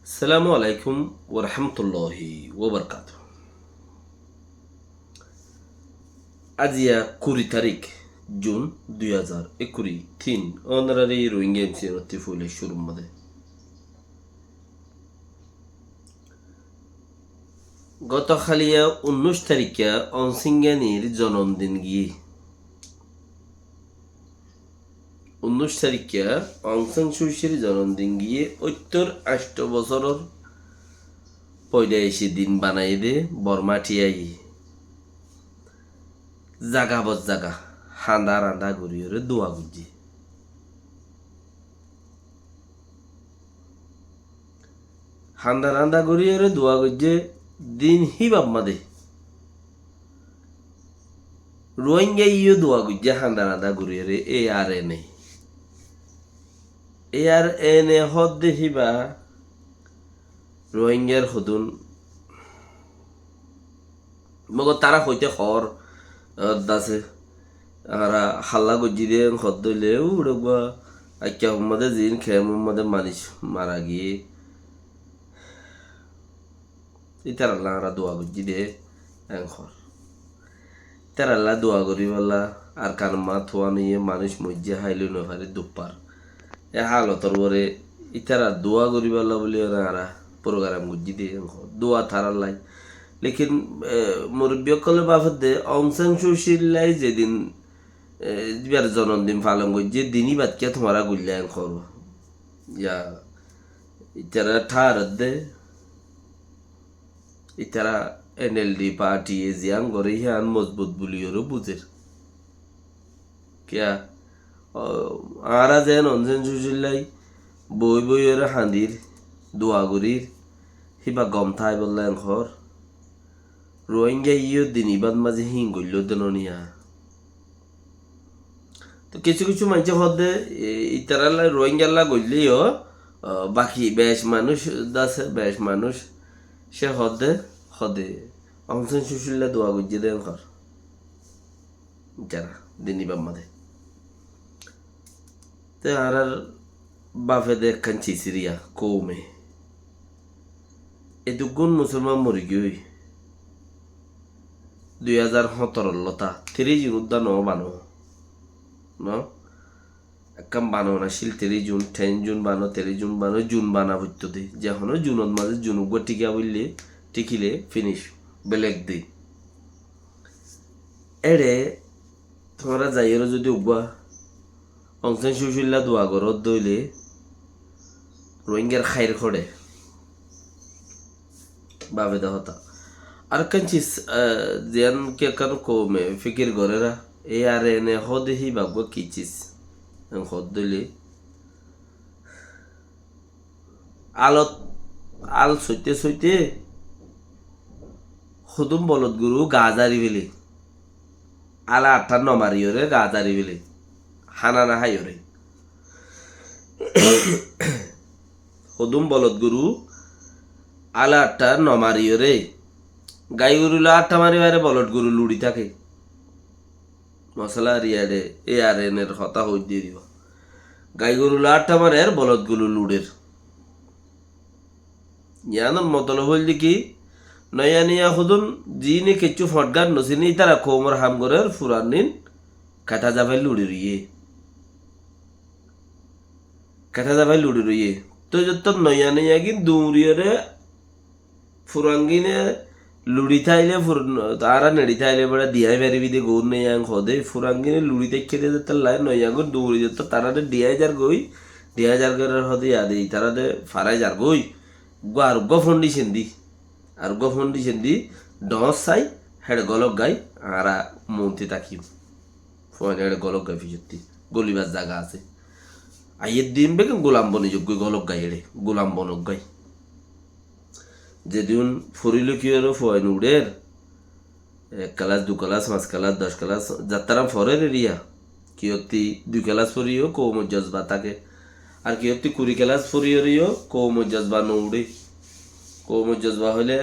আসসালামু আলাইকুম ওরহামতুল্লাহি ওবরকাত। আজিয়া 20 তারিখ জুন 2021 তিন অনারারি রোহিঙ্গা এমসি ফুলে শুরু মধ্যে গত খালিয়া 19 তারিখে অনসিঙ্গানির জন্মদিন গিয়ে 19 তারিখে অংসান সুশির জন্মদিন গিয়ে 8 বছরের পয়লা এসে দিন বানাই দে বর্মাটিয়াই জাগা বজ জাগা হান্দা রান্দা ঘুরিয়ে দোয়া গুজি হান্দা রান্দা ঘুরিয়ে দোয়া গুজে দিন হিবাব মাদে রোহিঙ্গা ইয়ে দোয়া গুজে হান্দা রান্দা ঘুরিয়ে এ আর এনে হদ দেখিবা রোহিঙ্গার হদুন মগ তারা হইতে খর দাসে আর হাল্লা গজি দিয়ে হদ দইলে উড়বা আইকা মধ্যে জিন খেম মধ্যে মানিস মারা গিয়ে ইতারাল্লা আমরা দোয়া গজি দে খর ইতারাল্লা দোয়া করি বলা আর কান মা থোয়া নিয়ে মানুষ মজ্জা হাইলে নহারে দুপার এ হালতর পরে ইতারা দোয়া করি বলা বলি আর প্রোগ্রাম গজি দে দোয়া থারার লাই লেকিন মুরব্বীকলে বাফত দে অংসান সুশীলাই যেদিন যার জন্মদিন পালন করছে দিনই বাদকে তোমারা গুল্যায়ন করো ইয়া ইতারা ঠার দে ইতারা এনএলডি পার্টি জিয়ান করে হিয়ান মজবুত বলিওরও বুঝের কিয়া আরা যেন অংসান সুশীলাই বই বইয়ের হাঁদির দোয়াগুড়ির হিবা গম থাই বললেন ঘর রোহিঙ্গা ইয়ে দিনিবাদ মাঝে হিং গইল দেনিয়া তো কিছু কিছু মানুষ হদে ইতারাল্লা রোহিঙ্গাল্লা গইলেও বাকি বেশ মানুষ আছে বেশ মানুষ সে হদে হদে অংশন সুশীল্লা দোয়া গজ্জে দেন ঘর যারা দিনিবাদ মাঝে তো আর বাফে দেখখান চিসিরিয়া কৌমে এ দুগুণ মুসলমান মরি গই 2017 লতা 30 জুন উদ্যান বানো ন একদম বানো না শিল 30 জুন 10 জুন বানো 30 জুন বানো জুন বানা হইতো দে যখন জুনত মাঝে জুন উগ টিকা বললে টিকিলে ফিনিশ বেলেগ দি এড়ে তোমরা যাইয়ের যদি উগবা অংশন সুশীল্লা দোয়া ঘরত দইলে রোহিঙ্গার খাইর খড়ে বাবে দহতা আর কাঞ্চিস জিয়ান কে কান কমে ফিকির গরেরা এ আর এনে হদেহি বাগব কিচিস হদ দইলে আলত আল সইতে সইতে খুদুম বলদ গুরু গাজারি বেলে আলা 8 নমারিওরে গাজারি বেলে হানা না হাইরে খুদুম বলদ গুরু আলা 8 নমারিওরে গাই গরুলা 8 মারিবারে বলদ গরু লুড়ি থাকে মশলা রিয়াডে এ আর এনের হতা হই দিয়ে দিব গাই গরুলা 8 মারের বলদ গুলো লুড়ের ইয়ানোর মতল হইল কি নয়া নিয়া হুদুন জিনে কেচু ফটগার নসিনি তারা কোমর হামগরের ফুরানিন কাটা যাবে লুড়ি রইয়ে কাটা যাবে লুড়ি রইয়ে তো যত নয়া নিয়া গিন দুরিয়রে ফুরাঙ্গিনে লুড়ি থাইলে তারা নেড়ি থাইলে বড় দিয়াই বেরিবি দে গৌর নেয়াং হদে ফুরাঙ্গিনে লুড়ি দেখে দে তার লাই নয়াঙ্গ দৌড়ি যেত তারা ডিয়াই যার গই ডিয়াই যার গরের হদে আদে তারা দে ফারাই যার গই গো আর গো ফন্ডিশন দি আর গো ফন্ডিশন দি ডস সাই হেড গলক গাই আরা মন্তি তাকি ফোন হেড গলক গাই ফিজতি গলিবার জায়গা আছে আইয়ের দিন বেগে গোলাম বনি যোগ্য গলক গাই এড়ে গোলাম বনক গাই যেদিন ফুরিল কি হলো ফয়ন উড়ের 1 ক্লাস 2 ক্লাস 5 ক্লাস 10 ক্লাস যাত্রা ফরের এরিয়া কি হতি 2 ক্লাস ফরিও কৌম জজবা থাকে আর কি হতি 20 ক্লাস ফরিও কৌম জজবা নউড়ে কৌম জজবা হলে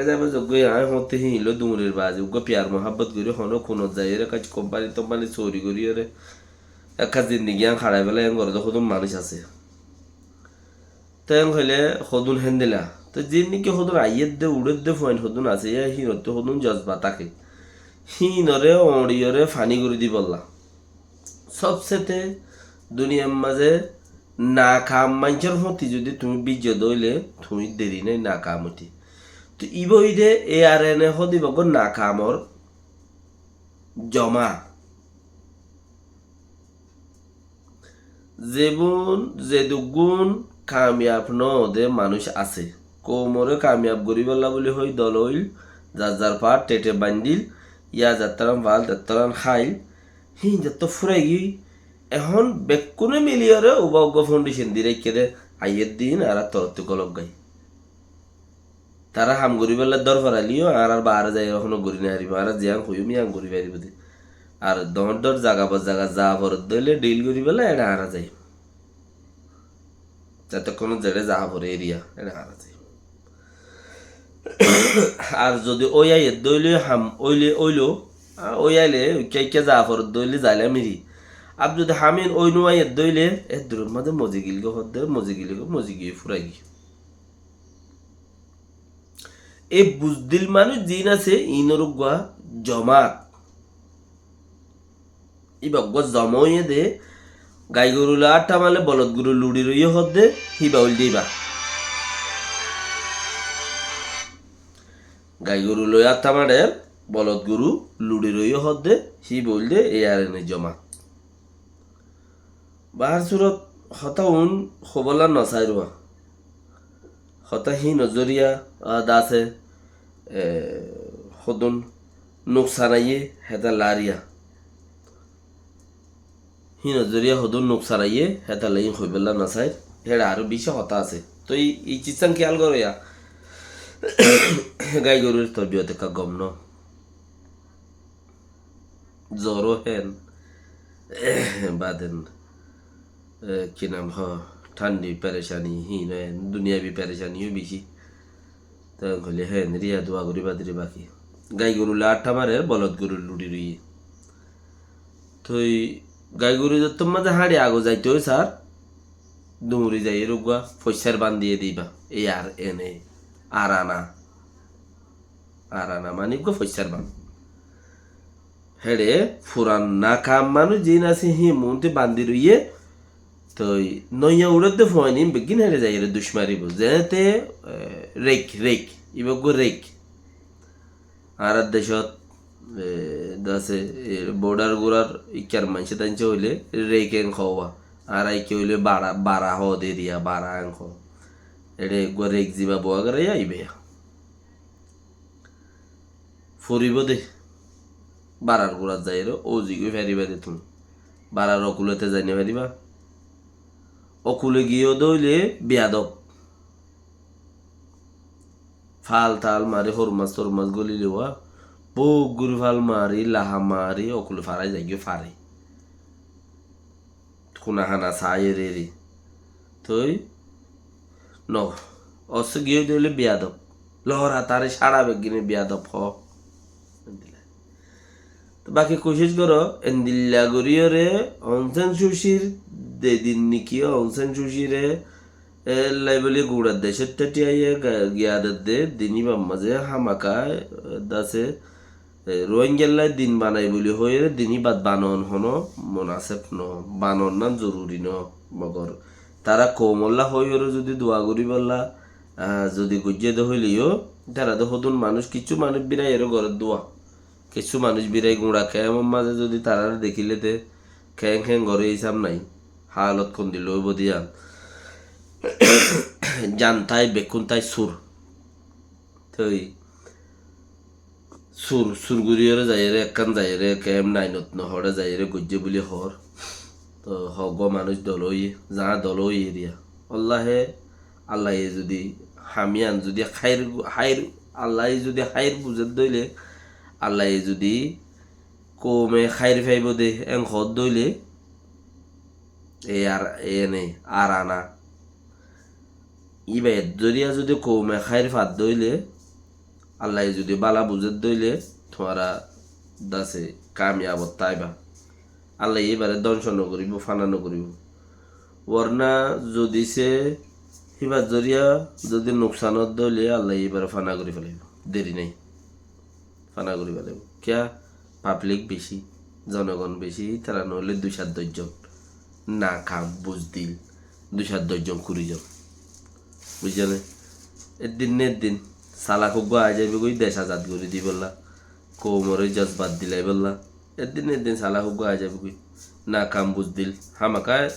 যাবে যোগ্য আয় হতে হিলো দুমরের বাজ যোগ্য প্যার মোহাব্বত করি হনো খুনত যায় রে কাজ কোম্পানি চুরি করি রে একটা জিন্দিগি খাড়াই বেলা ঘরে যখন মানুষ আছে তেন হইলে সদুন হেন দিলা তো যে নাকি সদুন আইয়ের দে উড়ের দে ফয়েন সদুন আছে হিনতে সদুন জজবা তাকে হিনরে অড়িয়রে ফানি করে দি বললা সবচেয়ে দুনিয়ার মাঝে না কাম মানুষের প্রতি যদি তুমি বীর্য দইলে তুমি দেরি নেই না কাম উঠি তো ইবইদে এ আর এনে সদিবগ না কামর জমা যেবুন যে দুগুণ কামিয়াব নদে মানুষ আছে কোমরে কামিয়াব গরি বললা বলি হই দল হইল যার যার পা টেটে বান্দিল ইয়া যাত্রাম ভাল যাত্রান খাইল হি যত ফুরাই গি এখন বেকুনে মিলিয়রে উবা উবা ফাউন্ডেশন দি রেখে দে আইয়ের দিন আর তরত্ব কলক গাই তারা হাম গরি বললে দর ফরালিও আর বার যাই এখনো গরি না হারিব আর জিয়াং হইমি আং গরি পারিব দে আর দর দর জাগা বা জাগা যা ভরত দইলে ডিল করি বলে এটা হারা যায় যাতে কোনো জেড়ে যা ভরে এরিয়া এটা হারা যায় আর যদি ওই আইয়ের দইলে হাম ওইলে ওইলো ওই আইলে কে কে যা ভরত দইলে যাইলে মিরি আব যদি হামিন ওই নো আইয়ের দইলে এর দূরের মধ্যে মজি গিল গো হদ্দে মজি গিয়ে ফুরাই গিয়ে এই বুজদিল মানুষ জিন আছে ইনরুগা জমাত ইবগ জময়ে দে গাই গরু আটটা মালে বলদ গরু লুড়ি রইয়ে হদ্দে হিবা উল দিবা গাই গরু লই আটটা মারে বলদ গরু লুড়ি রইয়ে হদ্দে হি বলদে এ আর এনে জমা বাহার সুরত হতা উন খবলা নচাই রোয়া হতা হি নজরিয়া দাসে সদন নোকসানাইয়ে হেতা লারিয়া হি নজরিয়া সদন নোকসানাইয়ে হেতা লাই হইবেলা নাচাই হেড়া আরো বেশি হতা আছে তো এই চিচাং খেয়াল করো ইয়া গাই গরুর তরবিয়ত একটা গম ন জ্বরও হেন বাদেন কি নাম ঠান্ডি পেরেশানি হি নয় দুনিয়াবি পেরেশানিও বেশি তখন হলে হেন রিয়া দোয়া করি বাদিরে বাকি গাই গরু আটটা মারে বলদ গরুর লুড়ি রুই তো গাই গরু যত মাঝে হাঁড়ি আগো যাইতে হয় স্যার দুমুরি যাই রুগুয়া পয়সার বান দিয়ে দিবা এই আর এনে আর আনা মানে গো পয়সার বান হেড়ে ফুরান না কাম মানুষ জিন আছে হি মনতে বান্দি রইয়ে তো নইয়া উড়তে ফয়নি বেগিন হেড়ে যাই রে দুশ্মারিব যেতে রেক ইবগ রেক আর দেশত দাসে বর্ডার গুড়ার ইকার মানুষ তাইছে হইলে রেকেন খাওয়া আর আইকে হইলে বাড়া হ দে দিয়া বাড়া আঙ্ক এড়ে রেক জিবা বোয়া করে আইবে ফুরিব দে বাড়ার গুড়ার যাই রে ও জিগে ফেরিবা দে তুমি বাড়ার অকুলতে জানি ফেরিবা অকুলে গিয়েও দইলে বেয়াদব ফাল তাল মারি হরমাস তরমাস গলি লেওয়া বুক গুরি ফাল মারি লাহা মারি অকুলে ফারাই যাই গিয়ে ফারে খুনা হানা সাই রে তুই ন অস গিয়ে দইলে বেয়াদব লহরা তারে সারা বেগিনে বেয়াদব হ বাকি কোশিশ করো এন্দিল্লা গরিয়রে অনসেন সুশির দেদিন নিকি অনসেন সুশিরে লাইবলি গুড়ার দেশের টাটি আইয়ে গিয়াদের দে দিনই মাঝে হামাকায় দাসে রোহিঙ্গেল্লাই দিন বানাই বলি হয়ে দিনই বাদ বানন হনো মনাসেব ন বানন না জরুরি ন মগর তারা কোমল্লা হইরে যদি দোয়া করি বললা যদি গুজিয়ে দে হইলিও তারা তো হতুন মানুষ কিছু মানুষ বিরাই এর ঘরের দোয়া কিছু মানুষ বিরাই গুঁড়া খেয়ে আমার মাঝে যদি তারা দেখিলে তে খ্যাং ঘরে হিসাব নাই হালত কোন দিল বদিয়া জানতাই বেকুন তাই সুর তই সুরগুড়িয়রে যাইরে একখান যাইরে কেম নাইনত নহরে যাইরে গজ্জে বুলি হর তো হগ মানুষ দলই যা দলই এরিয়া আল্লাহ যদি হামিয়ান যদি হাইর আল্লাহ যদি হাইর বুঝে দইলে আল্লাহ যদি কমে খাইর ফাইব দে এং হদ দইলে এ আর এনে আর আনা ইবে দরিয়া যদি কমে খাইর ফাদ দইলে আল্লাহ যদি বালা বুঝে দইলে তোমারা দাসে কামিয়াবত তাইবা আল্লাহ এবারে দংশন করিব ফানানো করিব ওরনা যদি সে হিবার জরিয়া যদি নোকসানত দলে আল্লাহ এবার ফানা করে ফেলাইব, দেরি নেই ফানা করে ফেলাইব। কিয়া পাবলিক বেশি, জনগণ বেশি, তারা নইলে 2-7 জন না খাম বুঝদিল 2-7 জন কুড়ি জন বুঝছেন। একদিন না একদিন সালা খুব আয় যাবে কই দেশ আজাদ করে দি বললা, কোমরে জজবাত দিলাই বললা, একদিন না একদিন সালা খুব আয় যাবে কই না খাম বুঝদিল হামাকায়।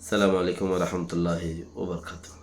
সালামু আলাইকুম ওয়া রাহমাতুল্লাহি ওয়া বারাকাতুহু।